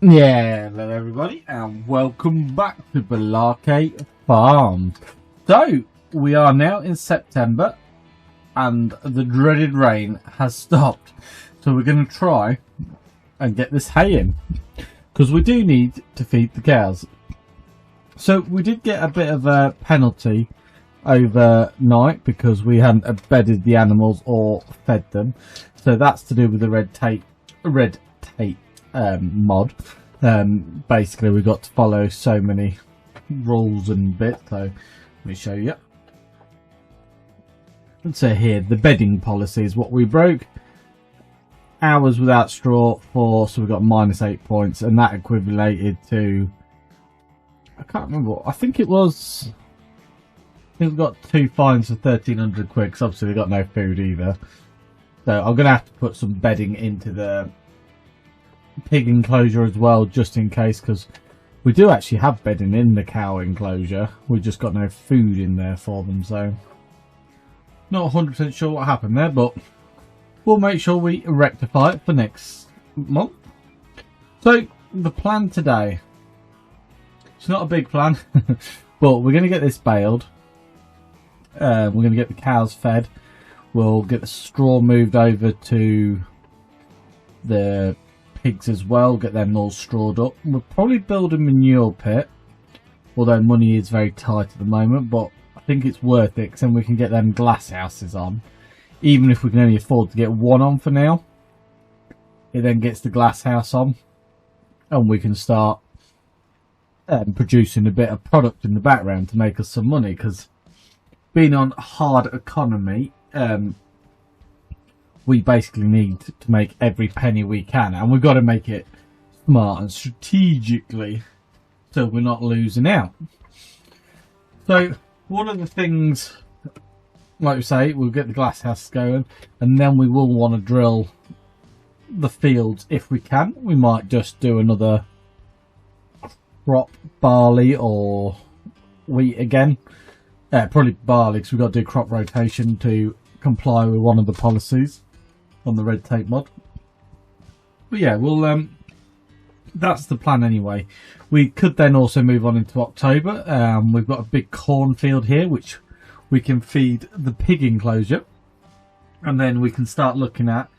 Yeah, hello everybody and welcome back to Balake Farm. So, we are now in September and the dreaded rain has stopped. So we're going to try and get this hay in because we do need to feed the cows. So we did get a bit of a penalty overnight because we hadn't bedded the animals or fed them. So that's to do with the red tape mod. Basically we've got to follow so many rules and bits, so let me show you. So here, the bedding policy is what we broke. Hours without straw for, so we got -8 points, and that equivalated to, I can't remember, I think we got 2 fines for 1300 quid, because obviously we got no food either. So I'm going to have to put some bedding into the pig enclosure as well, just in case, because we do actually have bedding in the cow enclosure. We've just got no food in there for them, so not 100% sure what happened there, but we'll make sure we rectify it for next month. So the plan today, it's not a big plan, but we're going to get this baled. We're going to get the cows fed. We'll get the straw moved over to the pigs as well, get them all strawed up. We'll probably build a manure pit, although money is very tight at the moment, but I think it's worth it because then we can get them glass houses on. Even if we can only afford to get one on for now, it then gets the glass house on and we can start producing a bit of product in the background to make us some money, because being on hard economy, we basically need to make every penny we can, and we've got to make it smart and strategically so we're not losing out. So one of the things, like we say, we'll get the glass house going, and then we will want to drill the fields if we can. We might just do another crop, barley or wheat again. Probably barley, because we've got to do crop rotation to comply with one of the policies on the red tape mod. But yeah, we'll that's the plan anyway. We could then also move on into October. We've got a big cornfield here which we can feed the pig enclosure, and then we can start looking at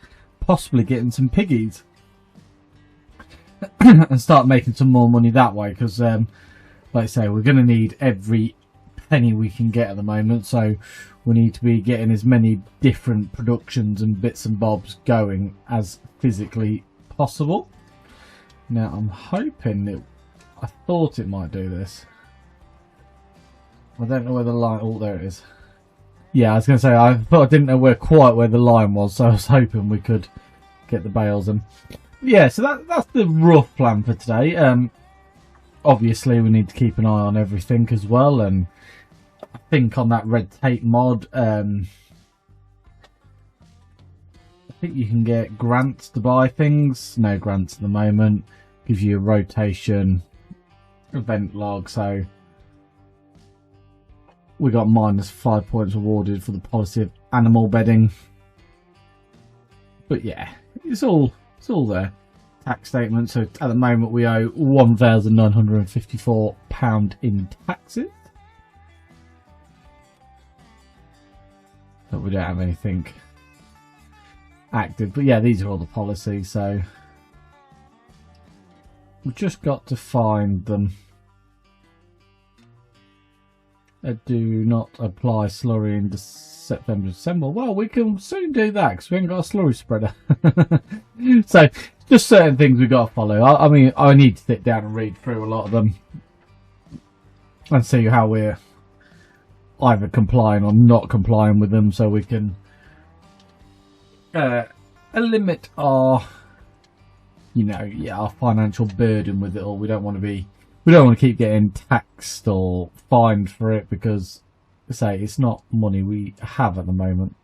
possibly getting some piggies and start making some more money that way, because like I say, we're going to need every penny we can get at the moment, so we need to be getting as many different productions and bits and bobs going as physically possible. Now I'm hoping that, I thought it might do this. I don't know where the line, oh there it is. Yeah, I was going to say, I thought I didn't know quite where the line was, so I was hoping we could get the bales in. Yeah, so that's the rough plan for today. Obviously we need to keep an eye on everything as well, and I think on that red tape mod, I think you can get grants to buy things. No grants at the moment. Gives you a rotation event log, so we got -5 points awarded for the policy of animal bedding. But yeah, it's all there. Tax statement. So at the moment we owe £1,954 in taxes. But we don't have anything active. But yeah, these are all the policies, so we've just got to find them. Do not apply slurry in September, December. Well, we can soon do that because we ain't got a slurry spreader. So just certain things we've got to follow. I mean, I need to sit down and read through a lot of them and see how we're either complying or not complying with them, so we can limit our, our financial burden with it all. We don't want to keep getting taxed or fined for it, because say it's not money we have at the moment.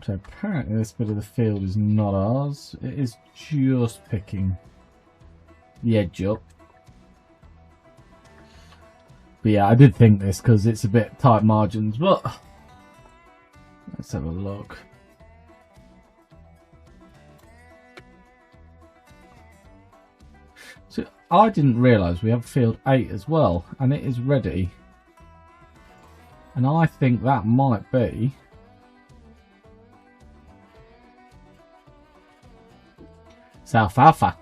So apparently this bit of the field is not ours. It is just picking the edge up. But yeah, I did think this because it's a bit tight margins, but let's have a look. So I didn't realise we have field 8 as well, and it is ready. And I think that might be alfalfa.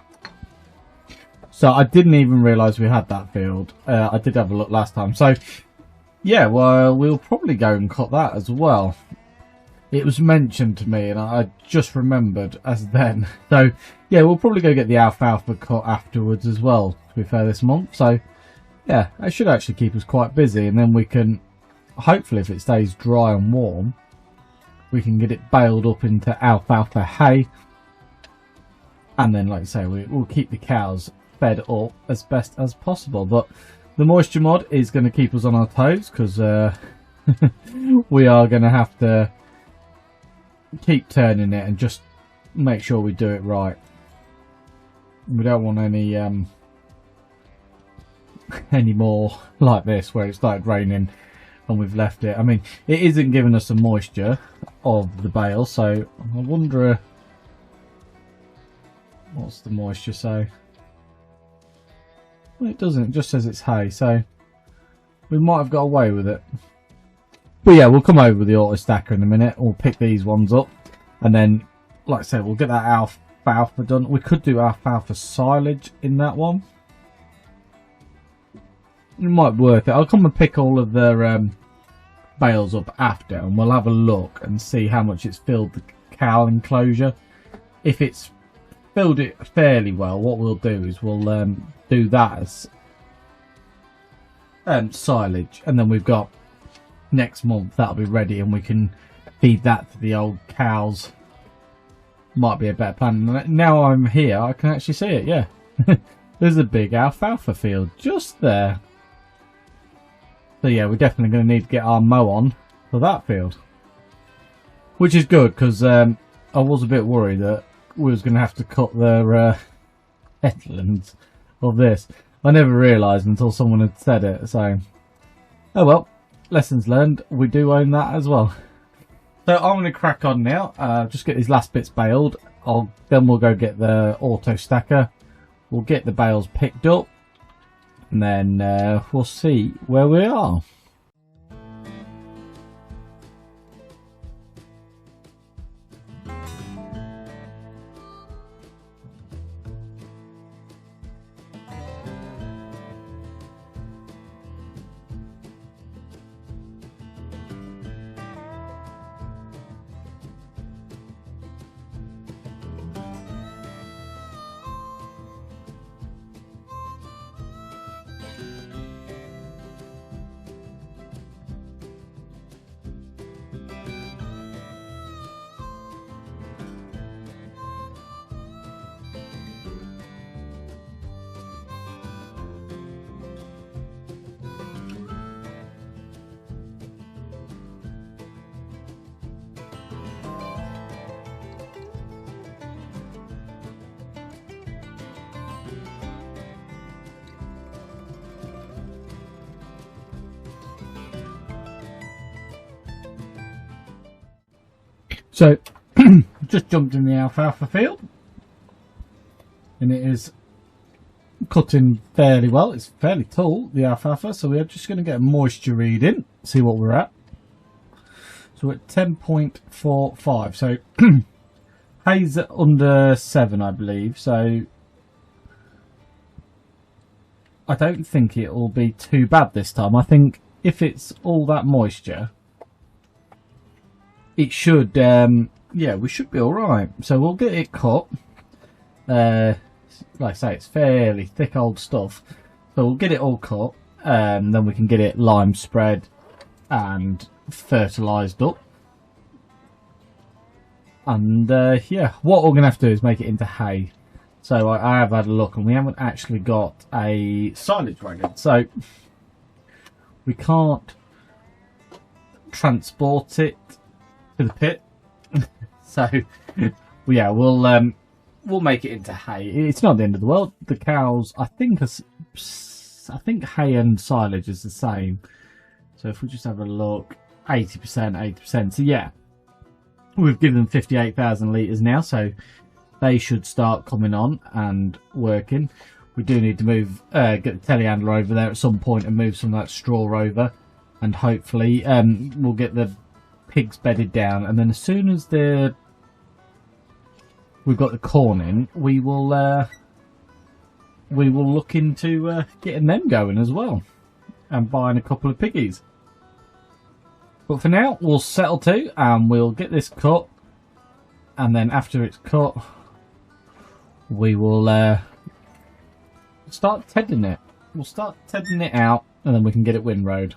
So I didn't even realise we had that field. I did have a look last time. So yeah, well, we'll probably go and cut that as well. It was mentioned to me and I just remembered as then. So yeah, we'll probably go get the alfalfa cut afterwards as well, to be fair, this month. So yeah, it should actually keep us quite busy, and then we can, hopefully if it stays dry and warm, we can get it baled up into alfalfa hay. And then, like I say, we'll keep the cows fed up as best as possible. But the moisture mod is going to keep us on our toes, because we are going to have to keep turning it and just make sure we do it right. We don't want any more like this where it started raining and we've left it. I mean, it isn't giving us the moisture of the bale, so I wonder what's the moisture say. Well, it doesn't, it just says it's hay, so we might have got away with it. But yeah, we'll come over with the auto stacker in a minute. We'll pick these ones up, and then, like I said, we'll get that alfalfa done. We could do alfalfa silage in that one. It might be worth it. I'll come and pick all of the bales up after, and we'll have a look and see how much it's filled the cow enclosure. If it's filled it fairly well, what we'll do is we'll do that as silage, and then we've got next month that'll be ready and we can feed that to the old cows. Might be a better plan. Now I'm here, I can actually see it. Yeah. There's a big alfalfa field just there. So yeah, we're definitely going to need to get our mow on for that field, which is good, because I was a bit worried that we was going to have to cut the headlands of this. I never realised until someone had said it, so oh well, lessons learned. We do own that as well. So I'm going to crack on now, just get these last bits baled. Then we'll go get the auto stacker, we'll get the bales picked up, and then we'll see where we are. So, just jumped in the alfalfa field, and it is cutting fairly well. It's fairly tall, the alfalfa, so we're just going to get a moisture reading, see what we're at. So we're at 10.45, so hay's under 7, I believe, so I don't think it will be too bad this time. I think if it's all that moisture, it should, yeah, we should be alright. So we'll get it cut. Like I say, it's fairly thick old stuff. So we'll get it all cut. Then we can get it lime spread and fertilised up. And yeah, what we're going to have to do is make it into hay. So I have had a look, and we haven't actually got a silage wagon. So we can't transport it to the pit. So yeah, we'll make it into hay. It's not the end of the world. The cows, I think hay and silage is the same. So if we just have a look, 80%, 80%. So yeah, we've given them 58,000 litres now, so they should start coming on and working. we do need to move, get the telehandler over there at some point and move some of that straw over, and hopefully we'll get the pigs bedded down. And then as soon as we've got the corn in, we will look into getting them going as well and buying a couple of piggies. But for now, we'll settle to and we'll get this cut, and then after it's cut, we will start tedding it. We'll start tedding it out, and then we can get it windrowed.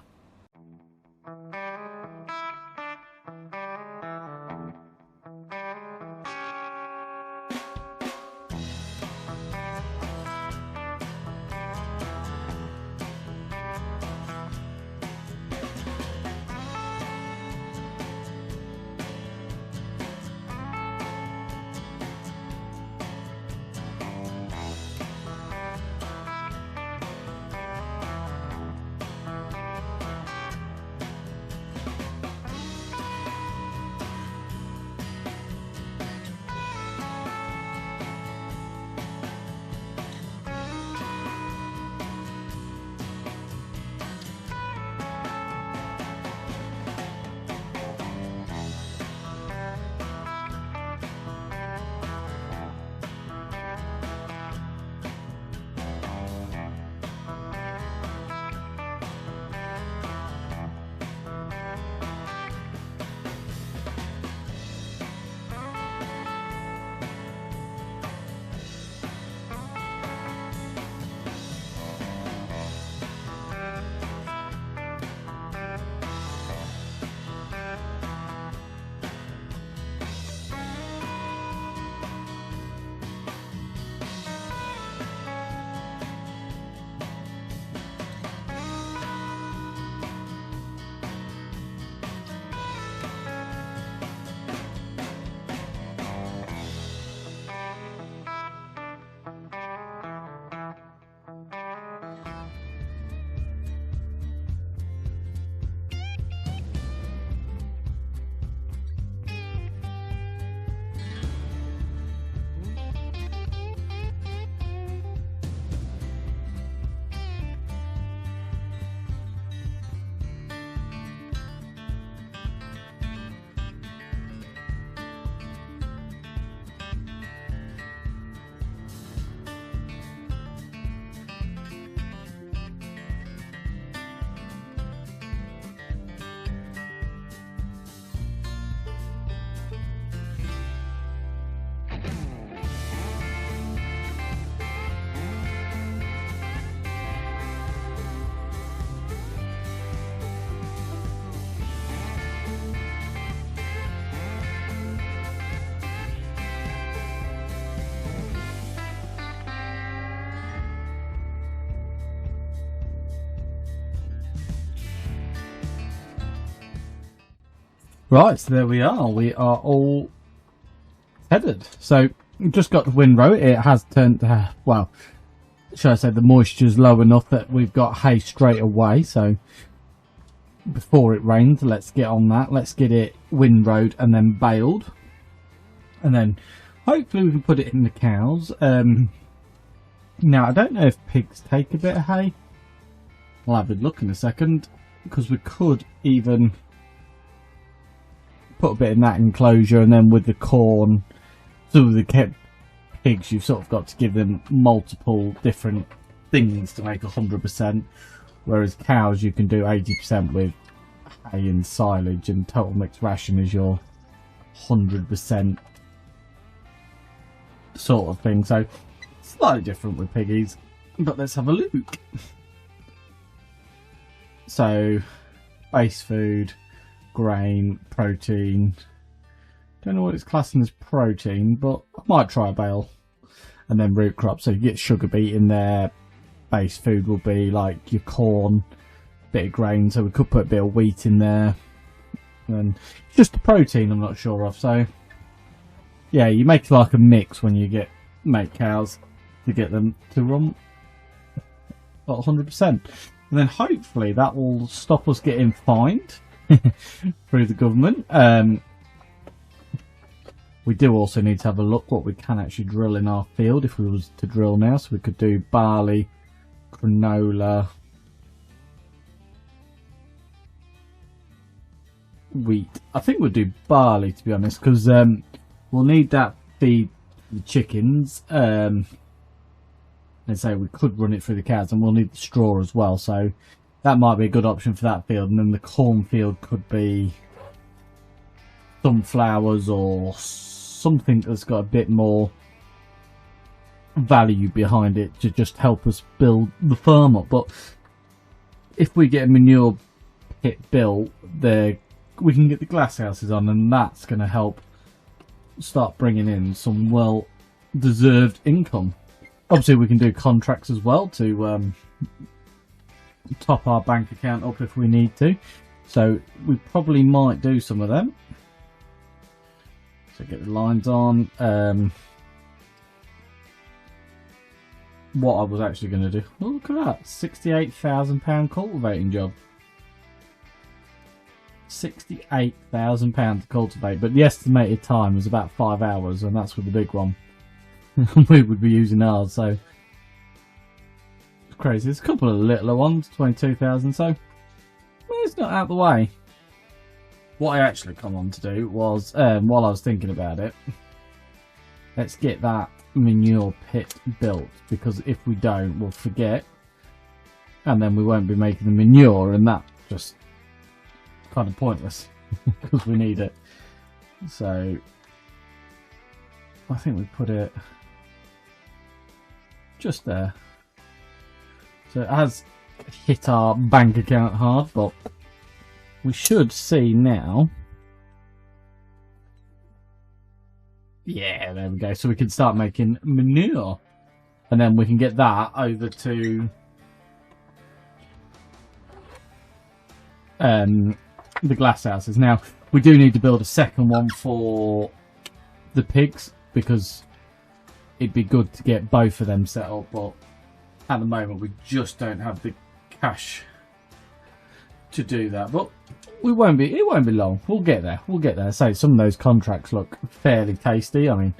Right, so there we are. We are all headed. So, just got the windrow. It has turned, well, should I say the moisture's low enough that we've got hay straight away. So, before it rains, let's get on that. Let's get it windrowed and then baled. And then, hopefully we can put it in the cows. Now, I don't know if pigs take a bit of hay. I'll have a look in a second, because we could even put a bit in that enclosure, and then with the corn, so with the pigs, you've sort of got to give them multiple different things to make 100%, whereas cows you can do 80% with hay and silage, and total mixed ration is your 100% sort of thing. So slightly different with piggies, but let's have a look. So base food, grain, protein. Don't know what it's classing as protein, but I might try a bale. And then root crops, so you get sugar beet in there. Base food will be like your corn, bit of grain, so we could put a bit of wheat in there. And just the protein I'm not sure of. So yeah, you make like a mix when you make cows to get them to run at 100%. And then hopefully that will stop us getting fined through the government. We do also need to have a look what we can actually drill in our field if we was to drill now. So we could do barley, canola, wheat. I think we'll do barley, to be honest, because we'll need that to feed the chickens. And so we could run it through the cows, and we'll need the straw as well. So that might be a good option for that field. And then the cornfield could be sunflowers or something that's got a bit more value behind it to just help us build the farm up. But if we get a manure pit built, we can get the glass houses on, and that's going to help start bringing in some well-deserved income. Obviously, we can do contracts as well to top our bank account up if we need to. So we probably might do some of them. So get the lines on. What I was actually going to do. Oh, look at that. £68,000 cultivating job. £68,000 to cultivate. But the estimated time was about 5 hours, and that's with the big one. We would be using ours, so it's crazy. There's a couple of littler ones, 22,000, so it's not out of the way. What I actually come on to do was, while I was thinking about it, let's get that manure pit built, because if we don't, we'll forget, and then we won't be making the manure, and that's just kind of pointless because we need it. So I think we put it just there. So it has hit our bank account hard, but we should see now. Yeah, there we go. So we can start making manure, and then we can get that over to the glass houses. Now we do need to build a second one for the pigs, because it'd be good to get both of them set up, but at the moment we just don't have the cash to do that. But it won't be long. We'll get there. So some of those contracts look fairly tasty. I mean,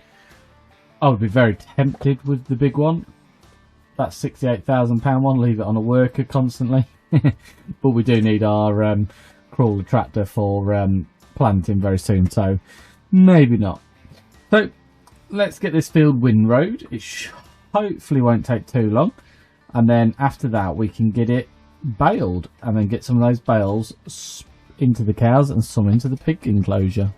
I would be very tempted with the big one, that £68,000 one, leave it on a worker constantly. But we do need our crawler tractor for planting very soon, so maybe not. So let's get this field windrowed. It hopefully won't take too long, and then after that we can get it baled, and then get some of those bales into the cows and some into the pig enclosure.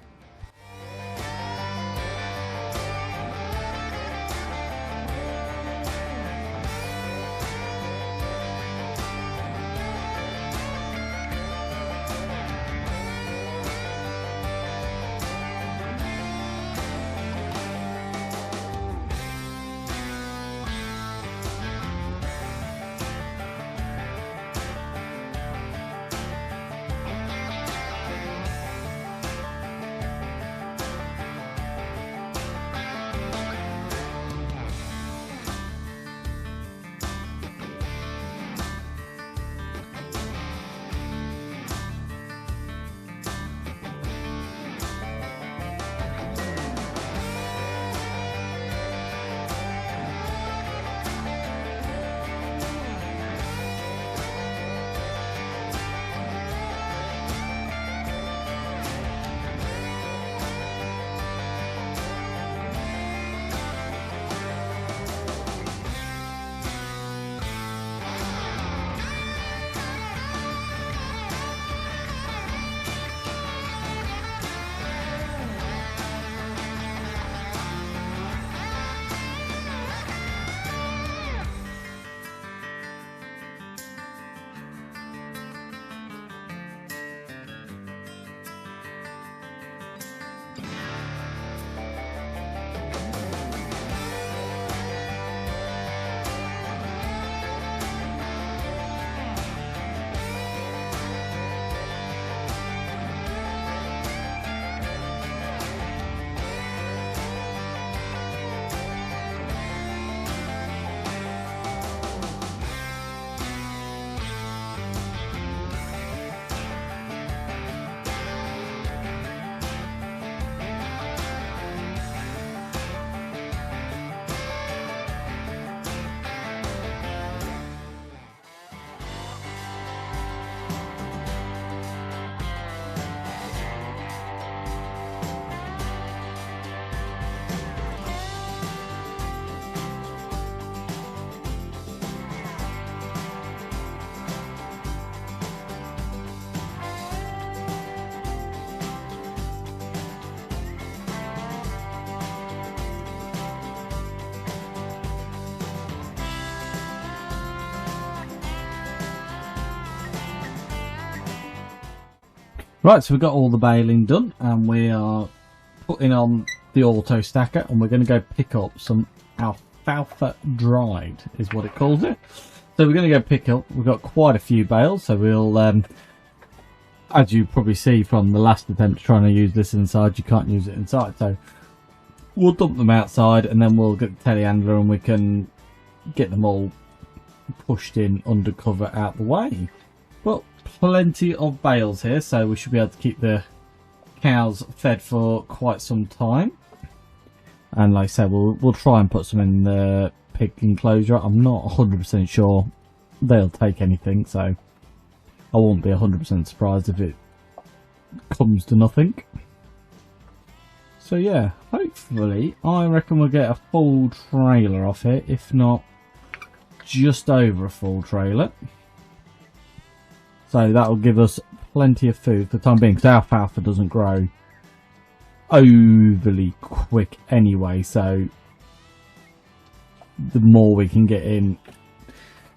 Right, so we've got all the baling done, and we are putting on the auto stacker, and we're going to go pick up some alfalfa dried, is what it calls it. So we're going to go pick up, we've got quite a few bales, so we'll, as you probably see from the last attempt trying to use this inside, you can't use it inside, so we'll dump them outside, and then we'll get the telehandler and we can get them all pushed in undercover out the way. Well, plenty of bales here, so we should be able to keep the cows fed for quite some time. And like I said, we'll try and put some in the pig enclosure. I'm not 100% sure they'll take anything, so I won't be 100% surprised if it comes to nothing. So yeah, hopefully, I reckon we'll get a full trailer off it, if not just over a full trailer. So that will give us plenty of food for the time being, because alfalfa doesn't grow overly quick anyway, so the more we can get in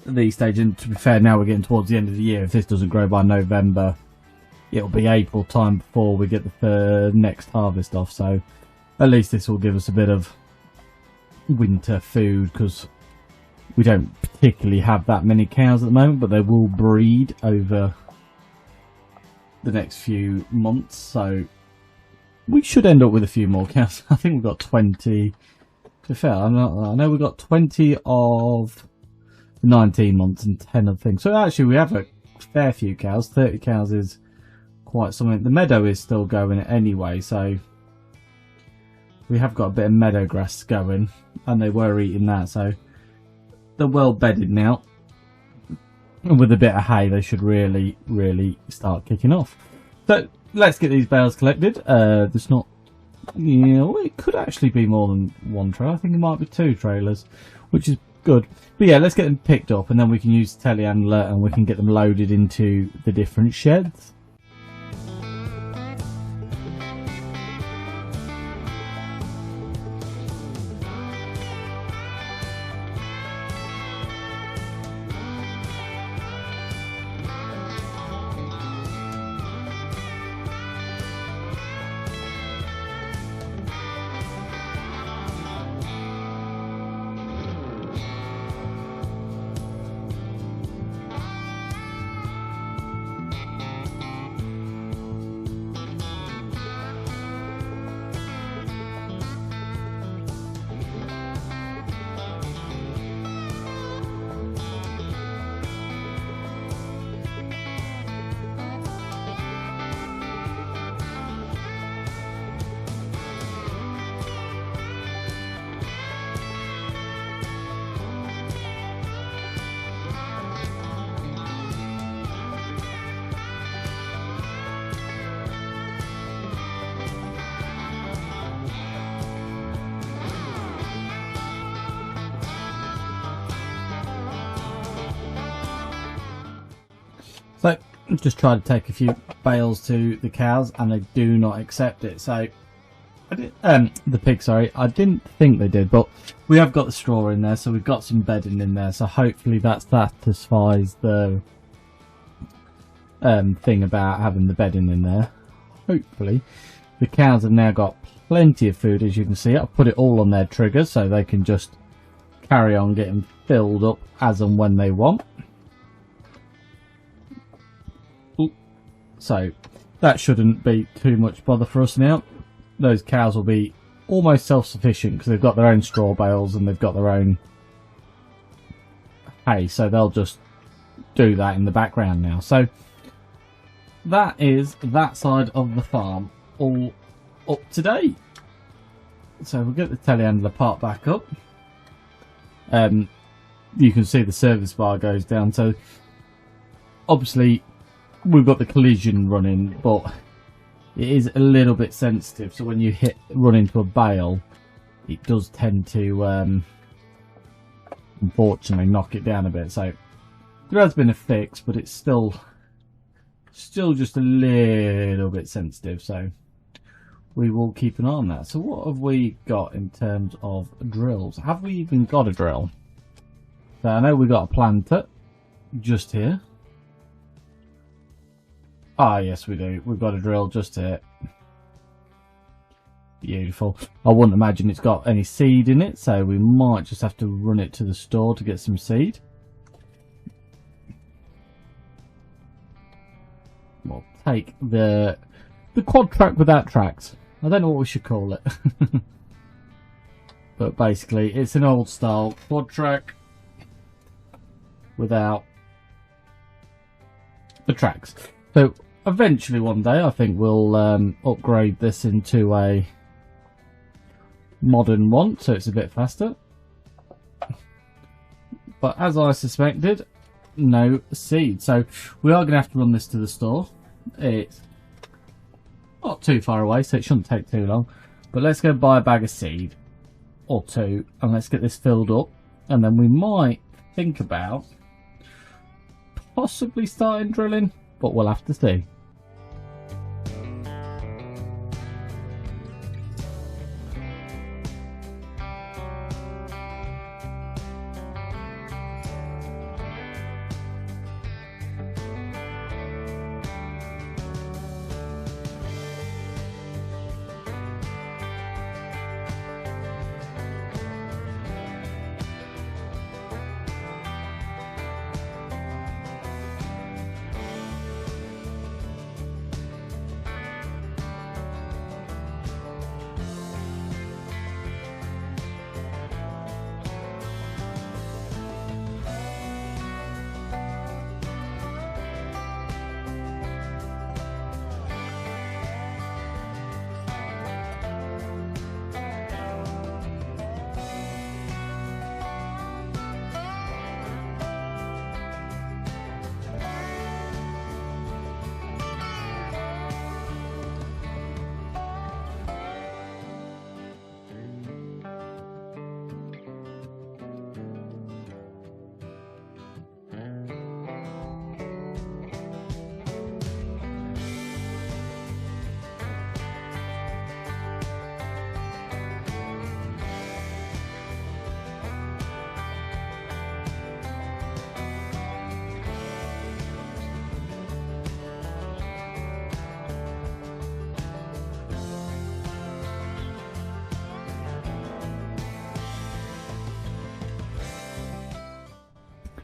at these stages, and to be fair, now we're getting towards the end of the year, if this doesn't grow by November, it'll be April time before we get the next harvest off, so at least this will give us a bit of winter food, because we don't particularly have that many cows at the moment, but they will breed over the next few months, so we should end up with a few more cows. I think we've got 20. To be fair, I know we've got 20 of the 19 months and 10 of things. So actually we have a fair few cows. 30 cows is quite something. The meadow is still going anyway, so we have got a bit of meadow grass going, and they were eating that, so they're well bedded now, and with a bit of hay they should really start kicking off. So let's get these bales collected. There's not, you know, it could actually be more than one trailer. I think it might be 2 trailers, which is good. But yeah, let's get them picked up, and then we can use the telehandler and we can get them loaded into the different sheds. So just try to take a few bales to the cows, and they do not accept it. So I did, the pig, sorry, I didn't think they did, but we have got the straw in there, so we've got some bedding in there. So hopefully that satisfies the thing about having the bedding in there. Hopefully the cows have now got plenty of food, as you can see. I've put it all on their triggers so they can just carry on getting filled up as and when they want. So that shouldn't be too much bother for us now. Those cows will be almost self-sufficient because they've got their own straw bales and they've got their own hay, so they'll just do that in the background now. So that is that side of the farm all up to date. So we'll get the telehandler part back up. You can see the service bar goes down, so obviously we've got the collision running, but it is a little bit sensitive, so when you run into a bale, it does tend to unfortunately knock it down a bit. So there has been a fix, but it's still just a little bit sensitive, so we will keep an eye on that. So what have we got in terms of drills? Have we even got a drill? So I know we got a planter just here. Ah, yes, we do. We've got a drill just here. Beautiful. I wouldn't imagine it's got any seed in it, so we might just have to run it to the store to get some seed. We'll take the quad track without tracks. I don't know what we should call it. But basically, it's an old style quad track without the tracks. So eventually one day I think we'll upgrade this into a modern one so it's a bit faster. But as I suspected, no seed. So we are going to have to run this to the store. It's not too far away, so it shouldn't take too long. But let's go buy a bag of seed or two and let's get this filled up, and then we might think about possibly starting drilling, but we'll have to see.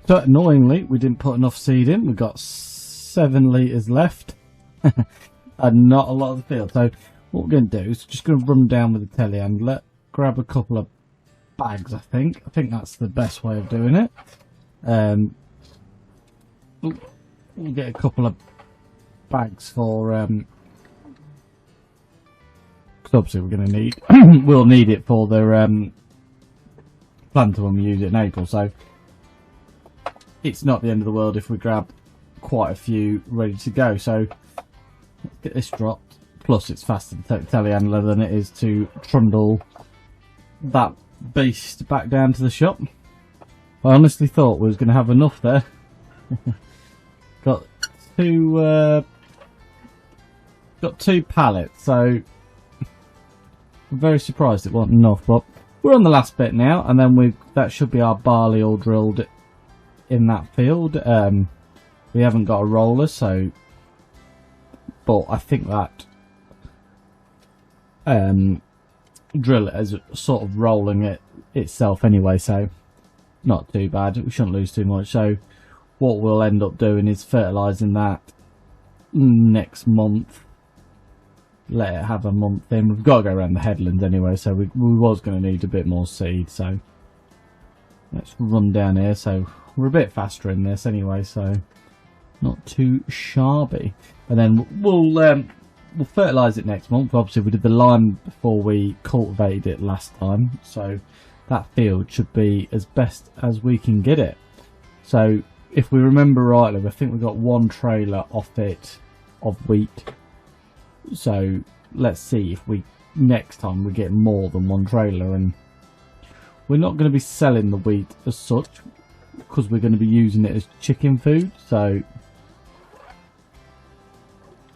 So annoyingly, we didn't put enough seed in. We've got 7 litres left and not a lot of the field. So what we're going to do is just going to run down with the telly and grab a couple of bags, I think. I think that's the best way of doing it. We'll get a couple of bags for... because obviously we're going to need... we'll need it for the planter when we use it in April. So it's not the end of the world if we grab quite a few ready to go. So let's get this dropped. Plus it's faster to take the telehandler than it is to trundle that beast back down to the shop. I honestly thought we was going to have enough there. Got two pallets, so I'm very surprised it wasn't enough. But we're on the last bit now, and then that should be our barley all drilled in that field. We haven't got a roller, so but I think that drill it as sort of rolling it itself anyway, so not too bad. We shouldn't lose too much. So what we'll end up doing is fertilising that next month, let it have a month in. We've got to go around the headlands anyway, so we was going to need a bit more seed. So let's run down here. So we're a bit faster in this anyway, so not too shabby. And then we'll fertilise it next month. Obviously we did the lime before we cultivated it last time, so that field should be as best as we can get it. So if we remember rightly, I think we got 1 trailer off it of wheat. So let's see if next time we get more than 1 trailer. And we're not going to be selling the wheat as such because we're going to be using it as chicken food. So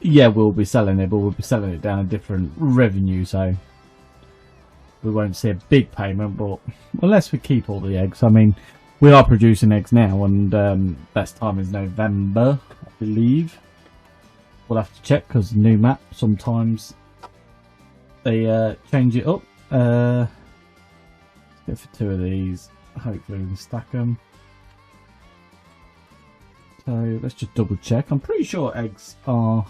yeah, we'll be selling it, but we'll be selling it down a different revenue, so we won't see a big payment. But unless we keep all the eggs, I mean, we are producing eggs now, and best time is November, I believe. we'll have to check because new map sometimes they change it up. Let's go for 2 of these. Hopefully we can stack them. So let's just double check. I'm pretty sure eggs are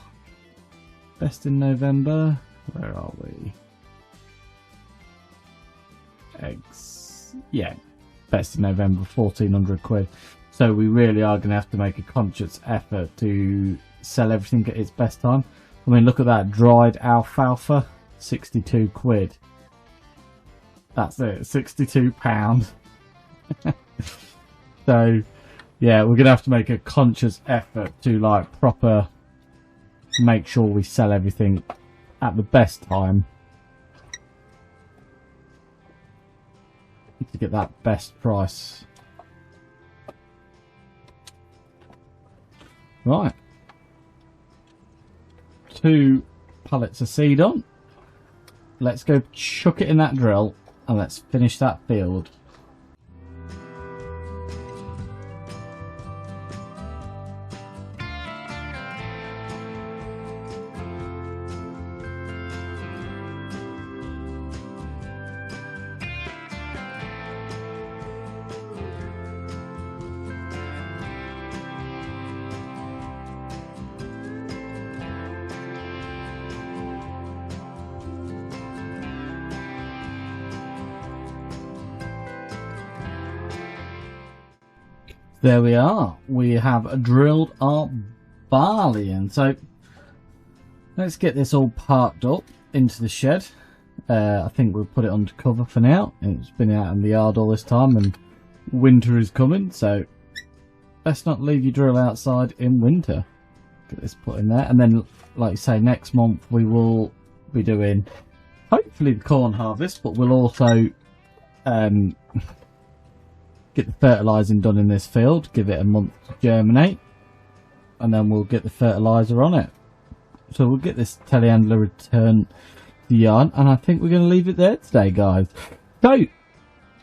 best in November. Where are we? Eggs. Yeah, best in November, 1,400 quid. So we really are going to have to make a conscious effort to sell everything at its best time. I mean, look at that dried alfalfa, 62 quid. That's it, £62. So yeah, we're gonna have to make a conscious effort to like proper make sure we sell everything at the best time to get that best price. Right, 2 pallets of seed on. Let's go chuck it in that drill and let's finish that field. There we are. We have drilled our barley in. So let's get this all parked up into the shed. I think we'll put it under cover for now. It's been out in the yard all this time and winter is coming. So let's not leave your drill outside in winter. Get this put in there. And then, like you say, next month we will be doing hopefully the corn harvest. But we'll also get the fertilising done in this field, give it a month to germinate, and then we'll get the fertiliser on it. So we'll get this telehandler returned to the yard, and I think we're going to leave it there today, guys. So,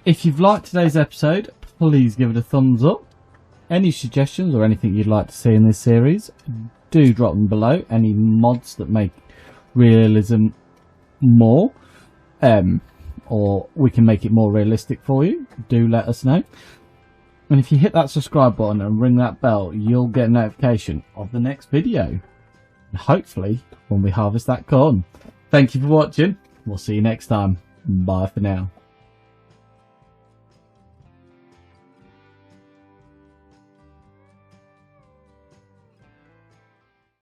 if you've liked today's episode, please give it a thumbs up. Any suggestions or anything you'd like to see in this series, do drop them below. Any mods that make realism more, or we can make it more realistic for you, do let us know. And if you hit that subscribe button and ring that bell, you'll get a notification of the next video, and hopefully when we harvest that corn. Thank you for watching. We'll see you next time. Bye for now.